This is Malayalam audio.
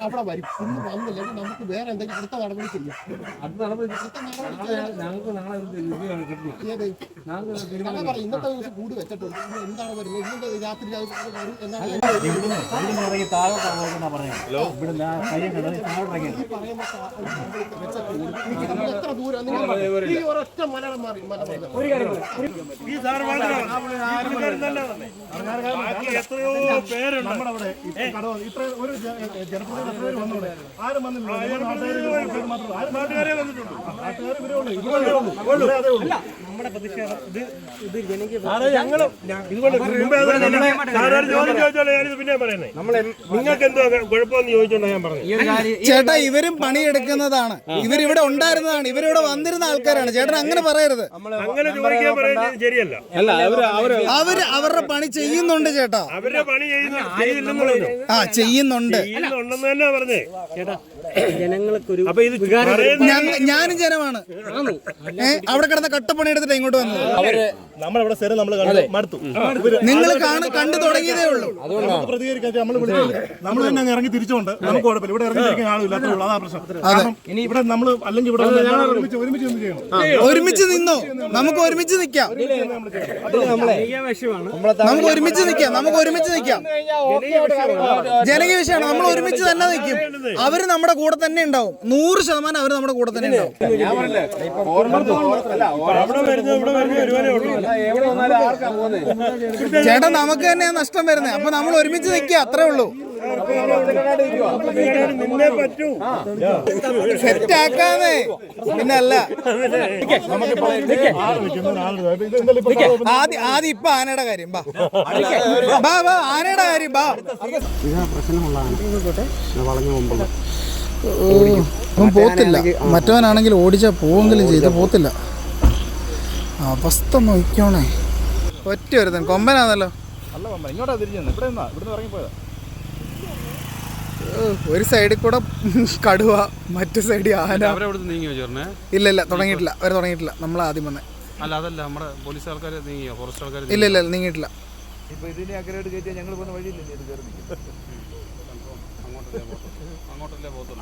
അവിടെ വരും. ഇന്ന് വന്നില്ലെങ്കിൽ നമുക്ക് വേറെ എന്തെങ്കിലും അടുത്ത നടപടി ചെയ്യാം. ഇന്നത്തെ ദിവസം കൂടി വെച്ചിട്ടുണ്ട്. എന്താണ് വരുന്നത്? ഇന്നത്തെ രാത്രി എത്ര ദൂരം ഈ ഒരൊറ്റ മലയാളം മാറി എത്രയോ പേരുണ്ട് നമ്മളവിടെ. ഇത്ര ഒരു ജനപ്രതിനിധി വന്നോടെ ആരും വന്നില്ല. നാട്ടുകാരെ വന്നിട്ടുണ്ട്. നമ്മുടെ പ്രതിഷേധം ഞങ്ങള് ഇതുകൊണ്ട് ചോദ്യം ചോദിച്ചാലേ ഞാനിത് പിന്നെ പറയുന്നേ. നിങ്ങൾക്ക് എന്തോ കുഴപ്പമെന്ന് ചോദിച്ചോണ്ടാ ഞാൻ പറഞ്ഞു. ചേട്ടാ, ഇവരും പണിയെടുക്കുന്നതാണ്, ഇവരിവിടെ ഉണ്ടായിരുന്നതാണ്, ഇവരിവിടെ വന്നിരുന്ന ആൾക്കാരാണ്. ചേട്ടൻ അങ്ങനെ പറയരുത്. അങ്ങനെ ചോദിക്കാൻ പറയുന്നത് ശരിയല്ല. അവരുടെ പണി ചെയ്യുന്നുണ്ട് ചേട്ടാ. അവരുടെ പണി ചെയ്യുന്നുണ്ടെന്ന് തന്നെ പറഞ്ഞേ ചേട്ടാ. ജനങ്ങൾക്കൊരു ഞാനും ജനമാണ്. അവിടെ കിടന്ന കട്ടപ്പണി എടുത്തിട്ട് ഇങ്ങോട്ട് വന്നത്. നമ്മളിവിടെ സ്ഥിരം നമ്മൾ മടുത്തു. നിങ്ങൾ കണ്ടു തുടങ്ങിയതേ ഉള്ളൂ. പ്രതികരിക്കാൻ നമ്മൾ തന്നെ ഇറങ്ങി തിരിച്ചുകൊണ്ട് നമുക്ക് കുഴപ്പമില്ല. ഇവിടെ ഇറങ്ങി തിരിക്കാൻ ആളില്ല. അത്രേ ഉള്ളൂ. അതാ പ്രശ്നം. ഇനി ഇവിടെ നമ്മൾ അല്ലെങ്കിൽ ഇവിടെ ഒരുമിച്ച് നിന്നോ? നമുക്ക് ഒരുമിച്ച് നിൽക്കാം. നമുക്ക് ഒരുമിച്ച് നിൽക്കാം. ജനകീയ വിഷയമാണ്. നമ്മൾ ഒരുമിച്ച് തന്നെ നിൽക്കും. അവര് നമ്മുടെ കൂടെ തന്നെ ഉണ്ടാവും. 100% അവര് നമ്മുടെ കൂടെ തന്നെ ഉണ്ടാവും. ചേട്ടാ, നമുക്ക് തന്നെയാണ് നഷ്ടം വരുന്നത്. അപ്പൊ നമ്മൾ ഒരുമിച്ച് നിൽക്കുക, അത്രേ ഉള്ളൂ. സെറ്റാക്കാന്നേ, പിന്നല്ല. ആദ്യം ഇപ്പൊ ആനയുടെ കാര്യം ആനയുടെ കാര്യം പോത്തില്ല. മറ്റവനാണെങ്കിൽ ഓടിച്ചാ പോവെങ്കിലും ചെയ്ത് പോത്തില്ല. അവസ്ഥ നോക്കണേ. ഒറ്റ ഒരുത്തൻ കൊമ്പനാണല്ലോ. ഒരു സൈഡിൽ കൂടെ കടുവ, മറ്റു സൈഡിൽ ആന. ഇല്ല തുടങ്ങിയിട്ടില്ല. അവർ തുടങ്ങിയിട്ടില്ല. നമ്മൾ ആദ്യം വന്നേ. ഇല്ല നീങ്ങിയിട്ടില്ല. അങ്ങോട്ടല്ലേ പോകത്തുള്ളൂ.